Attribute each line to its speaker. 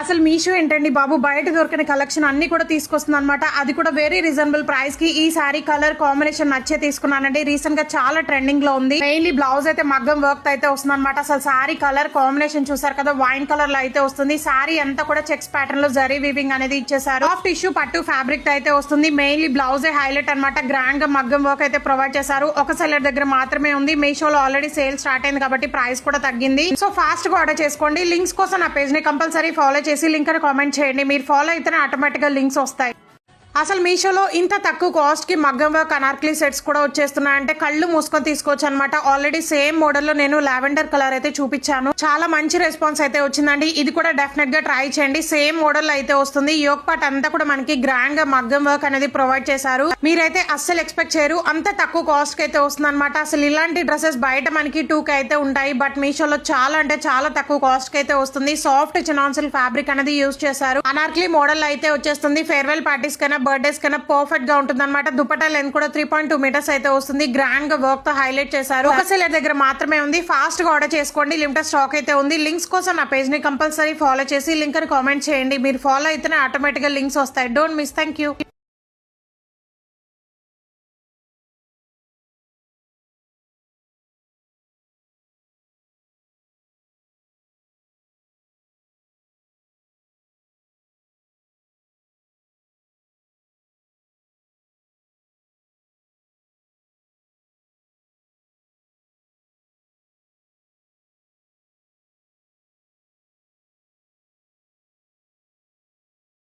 Speaker 1: అసలు మీషో ఏంటండి బాబు, బయట దొరికిన కలెక్షన్ అన్ని కూడా తీసుకొస్తుంది అనమాట. అది కూడా వెరీ రీజనబుల్ ప్రైస్ కి. ఈ సారీ కలర్ కాంబినేషన్ నచ్చే తీసుకున్నానండి. రీసెంట్ గా చాలా ట్రెండింగ్ లో ఉంది. మెయిన్లీ బ్లౌజ్ అయితే మగ్గం వర్క్ అయితే వస్తుంది అనమాట. అసలు సారీ కలర్ కాంబినేషన్ చూసారు కదా, వైన్ కలర్ లో అయితే వస్తుంది. సారీ అంతా కూడా చెక్స్ ప్యాటర్న్ లో జరీ వీవింగ్ అనేది ఇచ్చేసారు. సాఫ్ట్ టిష్యూ పట్టు ఫ్యాబ్రిక్ అయితే వస్తుంది. మెయిన్లీ బ్లౌజ్ హైలైట్ అనమాట. గ్రాండ్ గా మగ్గం వర్క్ అయితే ప్రొవైడ్ చేశారు. ఒక సెల్లర్ దగ్గర మాత్రమే ఉంది. మీషోలో ఆల్రెడీ సేల్ స్టార్ట్ అయింది కాబట్టి ప్రైస్ కూడా తగ్గింది. సో ఫాస్ట్ గా ఆర్డర్ చేసుకోండి. లింక్స్ కోసం నా పేజ్ ని కంపల్సరీ ఫాలో చేసి లింక్ అని కామెంట్ చేయండి. మీరు ఫాలో అయితేనే ఆటోమేటిక్ గా లింక్స్ వస్తాయి. అసలు మీషోలో ఇంత తక్కువ కాస్ట్ కి మగ్గం వర్క్ అనార్కలి సెట్స్ కూడా వచ్చేస్తున్నాయంటే కళ్ళు మూసుకొని తీసుకోవచ్చు అనమాట. ఆల్రెడీ సేమ్ మోడల్ లో నేను లావెండర్ కలర్ అయితే చూపించాను. చాలా మంచి రెస్పాన్స్ అయితే వచ్చిందండి. ఇది కూడా డెఫినెట్ గా ట్రై చేయండి. సేమ్ మోడల్ అయితే వస్తుంది. యోగ్ పార్ట్ అంతా కూడా మనకి గ్రాండ్ గా మగ్గం వర్క్ అనేది ప్రొవైడ్ చేశారు. మీరైతే అస్సలు ఎక్స్పెక్ట్ చేయరు అంత తక్కువ కాస్ట్ కి అయితే వస్తుంది అనమాట. అసలు ఇలాంటి డ్రెస్సెస్ బయట మనకి 2K అయితే ఉంటాయి. బట్ మీషోలో చాలా అంటే చాలా తక్కువ కాస్ట్ కి అయితే వస్తుంది. సాఫ్ట్ చినాన్సిల్ ఫ్యాబ్రిక్ అనేది యూజ్ చేశారు. అనార్కలి మోడల్ అయితే వచ్చేస్తుంది. ఫేర్వెల్ పార్టీస్ కైనా బర్త్డేస్ కన్నా పర్ఫెక్ట్ గా ఉంటుంది అనమాట. దుపట్టా లెంత్ కూడా 3.2 మీటర్స్ అయితే వస్తుంది. గ్రాండ్ గా వర్క్ తో హైలైట్ చేశారు. ఒక సెల్లర్ దగ్గర మాత్రమే ఉంది. ఫాస్ట్ గా ఆర్డర్ చేసుకోండి. లిమిటెడ్ స్టాక్ అయితే ఉంది. లింక్స్ కోసం నా పేజ్ ని కంపల్సరీ ఫాలో చేసి లింక్ అని కామెంట్ చేయండి. మీరు ఫాలో అయితేనే ఆటోమేటిక్ గా లింక్స్ వస్తాయి. Don't miss. Thank you.